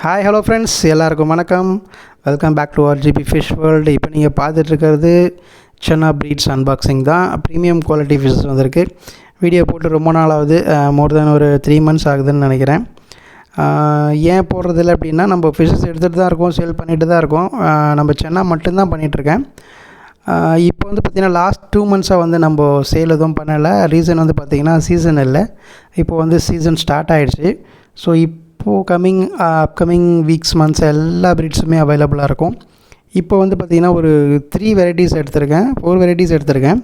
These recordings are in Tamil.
ஹாய் ஹலோ ஃப்ரெண்ட்ஸ், எல்லாருக்கும் வணக்கம். Welcome back to RGB fish world. இப்போ நீங்கள் பார்த்துட்ருக்கிறது சென்னா ப்ரீட்ஸ் அன்பாக்சிங் தான். ப்ரீமியம் குவாலிட்டி ஃபிஷ்ஷஸ் வந்திருக்கு. வீடியோ போட்டு ரொம்ப நாள் ஆகுது, மோர் தென் ஒரு 3 months ஆகுதுன்னு நினைக்கிறேன். ஏன் போடுறதில்ல அப்படின்னா, நம்ம ஃபிஷ்ஷஸ் எடுத்துகிட்டு தான் இருக்கோம், சேல் பண்ணிட்டு தான் இருக்கோம். நம்ம சென்னா மட்டும்தான் பண்ணிகிட்ருக்கேன். இப்போ வந்து பார்த்திங்கன்னா லாஸ்ட் 2 months வந்து நம்ம சேல் எதுவும் பண்ணலை. ரீசன் வந்து பார்த்திங்கன்னா சீசன் இல்லை. இப்போ வந்து சீசன் ஸ்டார்ட் ஆகிடுச்சு. ஸோ இப்போது அப்கமிங் வீக்ஸ் மந்த்ஸ் எல்லா ப்ரீட்ஸுமே அவைலபிளாக இருக்கும். இப்போ வந்து பார்த்திங்கன்னா ஒரு 3 வெரைட்டிஸ் எடுத்திருக்கேன், 4 வெரைட்டிஸ் எடுத்திருக்கேன்.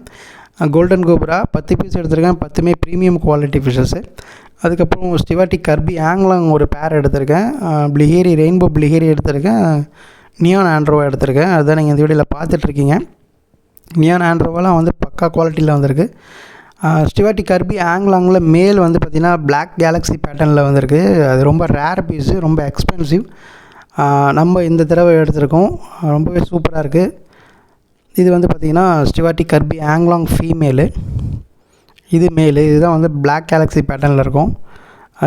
கோல்டன் கோப்ரா 10 பீஸ் எடுத்திருக்கேன், 10மே ப்ரீமியம் குவாலிட்டி ஃபிஷ்ஷஸ்ஸு. அதுக்கப்புறம் ஸ்டிவாட்டி கர்பி ஆங்லாங் ஒரு பேர் எடுத்திருக்கேன், பிளிஹேரி ரெயின்போ பிளிஹேரி எடுத்திருக்கேன், நியான் ஆண்ட்ரோவா எடுத்திருக்கேன். அதுதான் நீங்கள் இந்த வீடியோவில் பார்த்துட்ருக்கீங்க. நியான் ஆண்ட்ரோவெலாம் வந்து பக்கா குவாலிட்டியில் வந்திருக்கு. ஸ்டிவாட்டி கர்பி ஆங்லாங்கில் மேல் வந்து பார்த்திங்கன்னா பிளாக் கேலக்ஸி பேட்டர்னில் வந்திருக்கு. அது ரொம்ப ரேர் பீஸு, ரொம்ப எக்ஸ்பென்சிவ். நம்ம இந்த தடவை எடுத்திருக்கோம், ரொம்பவே சூப்பராக இருக்குது. இது வந்து பார்த்திங்கன்னா ஸ்டிவாட்டி கர்பி ஆங்லாங் ஃபீமேலு, இது மேலு. இதுதான் வந்து பிளாக் கேலக்ஸி பேட்டர்னில் இருக்கும்.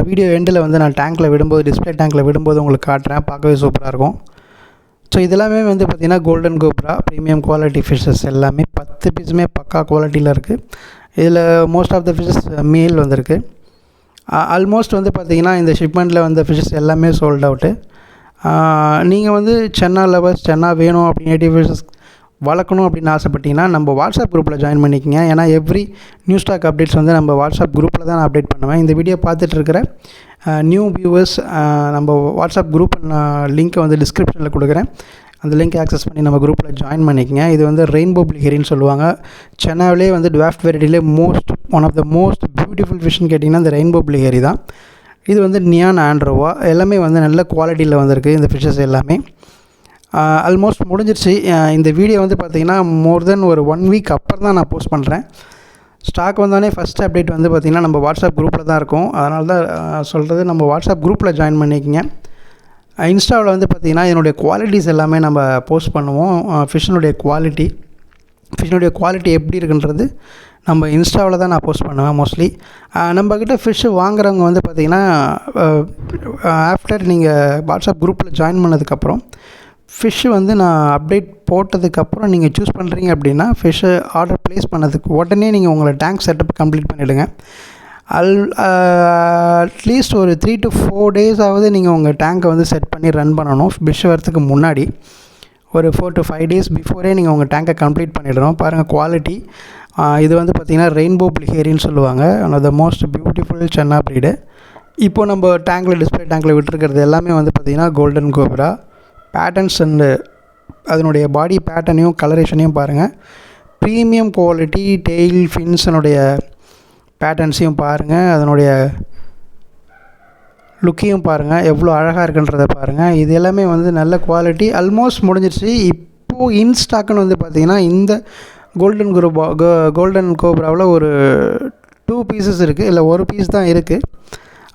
வீடியோ எண்டில் வந்து நான் டேங்க்கில் விடும்போது, டிஸ்பிளே டேங்க்கில் விடும்போது உங்களுக்கு காட்டுறேன், பார்க்கவே சூப்பராக இருக்கும். ஸோ இதெல்லாமே வந்து பார்த்திங்கன்னா golden cobra premium quality fishes எல்லாமே 10 பீஸுமே பக்கா குவாலிட்டியில் இருக்குது. இதில் மோஸ்ட் ஆஃப் த ஃபிஷ்ஷஸ் மேல் வந்திருக்கு. ஆல்மோஸ்ட் வந்து பார்த்திங்கன்னா இந்த ஷிப்மெண்ட்டில் வந்த ஃபிஷ்ஷஸ் எல்லாமே சோல்ட் அவுட்டு. நீங்கள் வந்து சென்னா லவர்ஸ், சென்னா வேணும் அப்படி நேட்டிவ் ஃபிஷ்ஷஸ் வளர்க்கணும் அப்படின்னு ஆசைப்பட்டீங்கன்னா நம்ம வாட்ஸ்அப் குரூப்பில் ஜாயின் பண்ணிக்கங்க. ஏன்னா எவ்ரி நியூ ஸ்டாக் அப்டேட்ஸ் வந்து நம்ம வாட்ஸ்அப் குரூப்பில் தான் நான் அப்டேட் பண்ணுவேன். இந்த வீடியோ பார்த்துட்ருக்கிற நியூ வியூவர்ஸ், நம்ம வாட்ஸ்அப் குரூப் நான் லிங்க்கை வந்து டிஸ்கிரிப்ஷனில் கொடுக்குறேன். அந்த லிங்க் ஆக்சஸ் பண்ணி நம்ம குரூப்பில் ஜாயின் பண்ணிக்கங்க. இது வந்து ரெயின்போ பிளிஹேரின்னு சொல்லுவாங்க. சென்னாவிலே வந்து டுவாஃப்ட் வெரைட்டிலே one of the most beautiful ஃபிஷ்ன்னு கேட்டிங்கன்னா இந்த ரெயின்போ பிளிஹேரி தான். இது வந்து நியான் ஆண்ட்ரோவா, எல்லாமே வந்து நல்ல குவாலிட்டியில் வந்திருக்கு இந்த ஃபிஷ்ஷஸ் எல்லாமே. ஆல்மோஸ்ட் முடிஞ்சிருச்சு. இந்த வீடியோ வந்து பார்த்திங்கன்னா மோர் தென் ஒரு 1 week அப்புறம் தான் நான் போஸ்ட் பண்ணுறேன். ஸ்டாக் வந்தோடனே ஃபஸ்ட் அப்டேட் வந்து பார்த்திங்கன்னா நம்ம வாட்ஸ்அப் குரூப்பில் தான் இருக்கும். அதனால தான் சொல்கிறது, நம்ம வாட்ஸ்அப் குரூப்பில் ஜாயின் பண்ணிக்கங்க. இன்ஸ்டாவில் வந்து பார்த்திங்கன்னா என்னுடைய குவாலிட்டிஸ் எல்லாமே நம்ம போஸ்ட் பண்ணுவோம். ஃபிஷ்ஷினுடைய குவாலிட்டி எப்படி இருக்குன்றது நம்ம இன்ஸ்டாவில் தான் நான் போஸ்ட் பண்ணுவேன் மோஸ்ட்லி. நம்மக்கிட்ட ஃபிஷ்ஷு வாங்குறவங்க வந்து பார்த்திங்கன்னா ஆஃப்டர் நீங்கள் வாட்ஸ்அப் குரூப்பில் ஜாயின் பண்ணதுக்கப்புறம் ஃபிஷ்ஷு வந்து நான் அப்டேட் போட்டதுக்கப்புறம் நீங்கள் சூஸ் பண்ணுறீங்க அப்படின்னா ஃபிஷ்ஷு ஆர்டர் ப்ளேஸ் பண்ணதுக்கு உடனே நீங்கள் உங்களை டேங்க் செட்டப் கம்ப்ளீட் பண்ணிவிடுங்க. அட்லீஸ்ட் ஒரு 3 to 4 days நீங்கள் உங்கள் டேங்கை வந்து செட் பண்ணி ரன் பண்ணணும். ஃபிஷ் வரத்துக்கு முன்னாடி ஒரு 4 to 5 days பிஃபோரே நீங்கள் உங்கள் டேங்கை கம்ப்ளீட் பண்ணிடணும். பாருங்கள் குவாலிட்டி. இது வந்து பார்த்திங்கன்னா ரெயின்போ பிளிஹேரின்னு சொல்லுவாங்க. One of the most beautiful channa breed. இப்போ நம்ம டிஸ்பிளே டேங்கில் விட்டுருக்கிறது எல்லாமே வந்து பார்த்திங்கன்னா கோல்டன் கோப்ரா. பேட்டர்ன்ஸ் அண்டு அதனுடைய பாடி பேட்டர்னையும் கலரேஷனையும் பாருங்கள். ப்ரீமியம் குவாலிட்டி டெய்ல் ஃபின்ஸனுடைய பேட்டர்ன்ஸையும் பாருங்கள், அதனுடைய லுக்கையும் பாருங்கள், எவ்வளோ அழகாக இருக்குன்றதை பாருங்கள். இது எல்லாமே வந்து நல்ல குவாலிட்டி. ஆல்மோஸ்ட் முடிஞ்சிருச்சு. இப்போது இன்ஸ்டாக்குன்னு வந்து பார்த்திங்கன்னா இந்த கோல்டன் கோப்ராவில் ஒரு 2 pieces இருக்குது, இல்லை ஒரு பீஸ் தான் இருக்குது.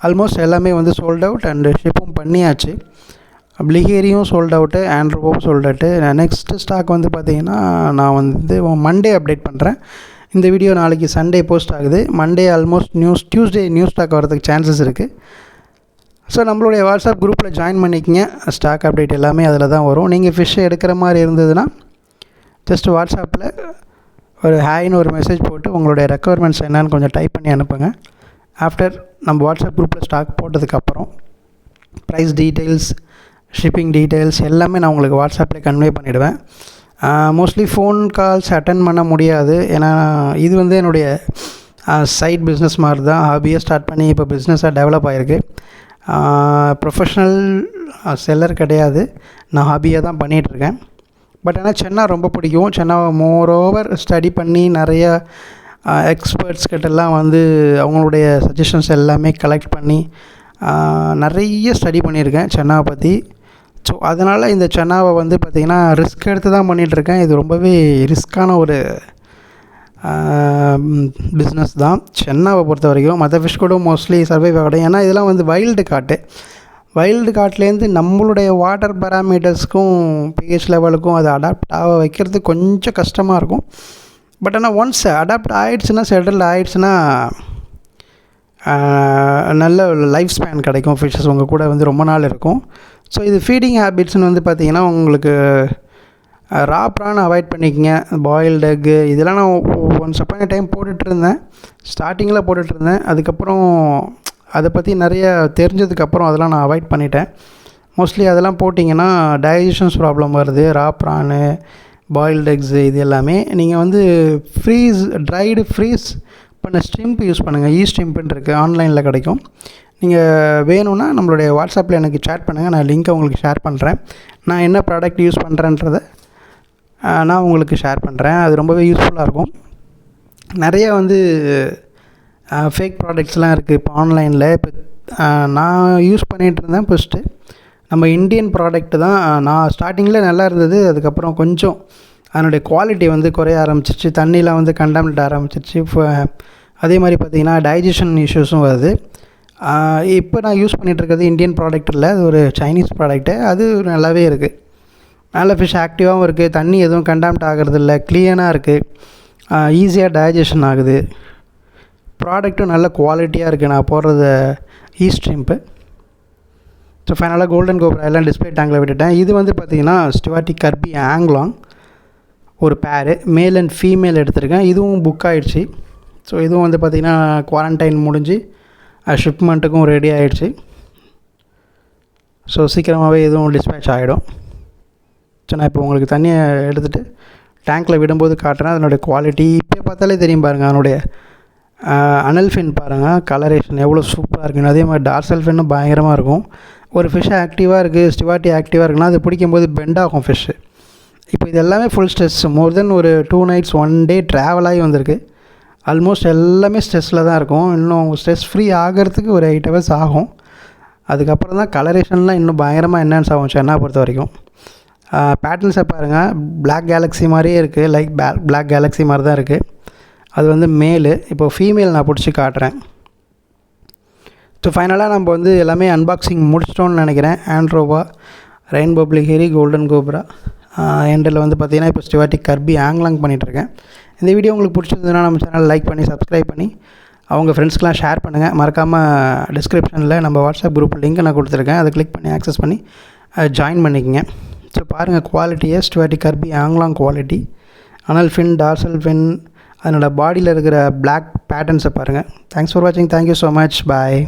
ஆல்மோஸ்ட் எல்லாமே வந்து சோல்ட் அவுட் அண்டு ஷிப்பும் பண்ணியாச்சு. பிளிஹேரியும் சோல்ட் அவுட்டு, ஆண்ட்ரோவும் சோல்ட் அவுட்டு. நெக்ஸ்ட்டு ஸ்டாக் வந்து பார்த்திங்கன்னா நான் வந்து மண்டே அப்டேட் பண்ணுறேன். இந்த வீடியோ நாளைக்கு சண்டே போஸ்ட் ஆகுது. Monday almost Tuesday new stock வரதுக்கு சான்சஸ் இருக்குது. ஸோ நம்மளுடைய வாட்ஸ்அப் குரூப்பில் ஜாயின் பண்ணிக்கங்க. ஸ்டாக் அப்டேட் எல்லாமே அதில் தான் வரும். நீங்கள் ஃபிஷ்ஷை எடுக்கிற மாதிரி இருந்ததுன்னா ஜஸ்ட் வாட்ஸ்அப்பில் ஒரு ஹாய்னு ஒரு மெசேஜ் போட்டு உங்களுடைய ரெக்குவயர்மெண்ட்ஸ் என்னன்னு கொஞ்சம் டைப் பண்ணி அனுப்புங்க. ஆஃப்டர் நம்ம வாட்ஸ்அப் குரூப்பில் ஸ்டாக் போட்டதுக்கப்புறம் ப்ரைஸ் டீட்டெயில்ஸ், ஷிப்பிங் டீட்டெயில்ஸ் எல்லாமே நான் உங்களுக்கு வாட்ஸ்அப்பில் கன்வே பண்ணிவிடுவேன். மோஸ்ட்லி ஃபோன் கால்ஸ் அட்டன் பண்ண முடியாது. ஏன்னா இது வந்து என்னுடைய சைட் பிஸ்னஸ் மாதிரி தான். ஹாபியாக ஸ்டார்ட் பண்ணி இப்போ பிஸ்னஸாக டெவலப் ஆகிருக்கு. ப்ரொஃபஷ்னல் செல்லர் கிடையாது, நான் ஹாபியாக தான் பண்ணிகிட்ருக்கேன். பட் ஆனால் சென்னா ரொம்ப பிடிக்கும். சென்னாவை மோரோவர் ஸ்டடி பண்ணி நிறையா எக்ஸ்பர்ட்ஸ் கிட்டலாம் வந்து அவங்களுடைய சஜஷன்ஸ் எல்லாமே கலெக்ட் பண்ணி நிறைய ஸ்டடி பண்ணியிருக்கேன் சென்னாவை பற்றி. ஸோ அதனால் இந்த சென்னாவை வந்து பார்த்திங்கன்னா ரிஸ்க் எடுத்து தான் பண்ணிகிட்ருக்கேன். இது ரொம்பவே ரிஸ்க்கான ஒரு பிஸ்னஸ் தான் சென்னாவை பொறுத்த வரைக்கும். மற்ற ஃபிஷ் கூட மோஸ்ட்லி சர்வைவ் ஆகிடும். ஏன்னா இதெல்லாம் வந்து வைல்டு காட்லேருந்து நம்மளுடைய வாட்டர் பேராமீட்டர்ஸ்க்கும் பிஹெச் லெவலுக்கும் அதை அடாப்ட் ஆக வைக்கிறது கொஞ்சம் கஷ்டமாக இருக்கும். பட் ஆனால் ஒன்ஸ் அடாப்ட் ஆகிடுச்சுன்னா, செட்டில் ஆகிடுச்சுன்னா நல்ல லைஃப் ஸ்பேன் கிடைக்கும். ஃபிஷ்ஷஸ் உங்கள் கூட வந்து ரொம்ப நாள் இருக்கும். ஸோ இது ஃபீடிங் ஹேபிட்ஸ்னு வந்து பார்த்திங்கன்னா உங்களுக்கு ரா ப்ரான் அவாய்ட் பண்ணிக்கங்க. பாயில்டு எக்கு இதெல்லாம் நான் ஒன்ஸ் அப்பான் டைம் போட்டுட்ருந்தேன், ஸ்டார்டிங்கில் போட்டுட்ருந்தேன். அதுக்கப்புறம் அதை பற்றி நிறைய தெரிஞ்சதுக்கப்புறம் அதெல்லாம் நான் அவாய்ட் பண்ணிட்டேன். மோஸ்ட்லி அதெல்லாம் போட்டிங்கன்னா டைஜஷன்ஸ் ப்ராப்ளம் வருது. ரா ப்ரானு, பாயில்டு எக்ஸு இது எல்லாமே நீங்கள் வந்து ட்ரைடு ஃப்ரீஸ் பண்ண ஸ்ட்ரிம்ப் யூஸ் பண்ணுங்கள். ஸ்ட்ரிம்ப்புன்னு இருக்குது, ஆன்லைனில் கிடைக்கும். நீங்கள் வேணும்னா நம்மளுடைய வாட்ஸ்அப்பில் எனக்கு சேட் பண்ணுங்கள், நான் லிங்க்கை உங்களுக்கு ஷேர் பண்ணுறேன். நான் என்ன ப்ராடக்ட் யூஸ் பண்ணுறேன்றதை நான் உங்களுக்கு ஷேர் பண்ணுறேன். அது ரொம்பவே யூஸ்ஃபுல்லாக இருக்கும். நிறைய வந்து ஃபேக் ப்ராடக்ட்ஸ்லாம் இருக்குது இப்போ ஆன்லைனில். இப்போ நான் யூஸ் பண்ணிகிட்டு இருந்தேன் ஃபஸ்ட்டு நம்ம இந்தியன் ப்ராடக்ட்டு தான். நான் ஸ்டார்டிங்கில் நல்லா இருந்தது, அதுக்கப்புறம் கொஞ்சம் அதனுடைய குவாலிட்டி வந்து குறைய ஆரம்பிச்சிருச்சு. தண்ணிலாம் வந்து கண்டாமினேட் ஆரம்பிச்சிருச்சு. அதே மாதிரி பார்த்திங்கன்னா டைஜஷன் இஷ்யூஸும் வருது. இப்போ நான் யூஸ் பண்ணிகிட்ருக்கிறது இந்தியன் ப்ராடக்ட் இல்லை, அது ஒரு சைனீஸ் ப்ராடக்ட்டு. அது நல்லாவே இருக்குது. நல்ல ஃபிஷ் ஆக்டிவாகவும் இருக்குது, தண்ணி எதுவும் கண்டாமினேட் ஆகிறதில்ல, க்ளீனாக இருக்குது, ஈஸியாக டைஜஷன் ஆகுது. ப்ராடக்ட்டும் நல்ல குவாலிட்டியாக இருக்குது நான் போடுறது ஸ்ட்ரிம்ப்பு. ஸோ ஃபைனலாக கோல்டன் கோப்ரா எல்லாம் டிஸ்பிளே டேங்கில் விட்டுட்டேன். இது வந்து பார்த்திங்கன்னா ஸ்டுவார்ட்டி கர்பி ஆங்லாங் ஒரு பேரு, மேல் அண்ட் ஃபீமேல் எடுத்திருக்கேன். இதுவும் புக் ஆகிடுச்சு. ஸோ இதுவும் வந்து பார்த்திங்கன்னா குவாரண்டைன் முடிஞ்சு ஷிப்மெண்ட்டுக்கும் ரெடி ஆகிடுச்சு. ஸோ சீக்கிரமாகவே இதுவும் டிஸ்பேச் ஆகிடும். ஸோ நான் இப்போ உங்களுக்கு தண்ணியை எடுத்துகிட்டு டேங்க்கில் விடும்போது காட்டுறேன். அதனுடைய குவாலிட்டி இப்போ பார்த்தாலே தெரியும் பாருங்கள். அதனுடைய அனல் ஃபின் பாருங்கள், கலரேஷன் எவ்வளோ சூப்பராக இருக்குன்னு. அதே மாதிரி டார்சல் ஃபின்னும் பயங்கரமாக இருக்கும். ஒரு ஃபிஷ் ஆக்டிவாக இருக்குது, ஸ்டுவார்ட்டி ஆக்டிவாக இருக்குன்னா அது பிடிக்கும்போது பெண்ட் ஆகும் ஃபிஷ்ஷு. இப்போ இது எல்லாமே ஃபுல் ஸ்ட்ரெஸ். மோர் தென் ஒரு 2 nights 1 day ட்ராவல் ஆகி வந்திருக்கு. ஆல்மோஸ்ட் எல்லாமே ஸ்ட்ரெஸ்ஸில் தான் இருக்கும். இன்னும் ஸ்ட்ரெஸ் ஃப்ரீ ஆகிறதுக்கு ஒரு 8 hours ஆகும். அதுக்கப்புறம் தான் கலரேஷன்லாம் இன்னும் பயங்கரமாக என்ஹான்ஸ் ஆகும் சென்னா பொறுத்த வரைக்கும். பேட்டர்ன்ஸை பாருங்கள், பிளாக் கேலக்ஸி மாதிரியே இருக்குது. லைக் பிளாக் கேலக்ஸி மாதிரி தான் இருக்குது. அது வந்து மேலு. இப்போது ஃபீமேல் நான் பிடிச்சி காட்டுறேன். ஸோ ஃபைனலாக நம்ம வந்து எல்லாமே அன்பாக்சிங் முடிச்சிட்டோன்னு நினைக்கிறேன். ஆண்ட்ரோவா, ரெயின்போ பிளிஹெரி, கோல்டன் கோப்ரா, எண்டில் வந்து பார்த்திங்கன்னா இப்போ ஸ்டுவார்ட்டி கர்பி ஆங்லாங் பண்ணிகிட்ருக்கேன். இந்த வீடியோ உங்களுக்கு பிடிச்சிருந்ததுன்னா நம்ம சேனல் லைக் பண்ணி சப்ஸ்கிரைப் பண்ணி அவங்க ஃப்ரெண்ட்ஸ்க்கெலாம் ஷேர் பண்ணுங்கள். மறக்காமல் டிஸ்கிரிப்ஷனில் நம்ம வாட்ஸ்அப் குரூப் லிங்க் நான் கொடுத்துருக்கேன், அதை கிளிக் பண்ணி ஆக்சஸ் பண்ணி ஜாயின் பண்ணிக்கங்க. ஸோ பாருங்கள் குவாலிட்டியை, ஸ்டுவார்ட்டி கர்பி ஆங்லாங் quality, anal fin, dorsal fin, அதனோட பாடியில் இருக்கிற பிளாக் பேட்டர்ன்ஸை பாருங்கள். தேங்க்ஸ் ஃபார் வாட்சிங். Thank you so much. பாய்.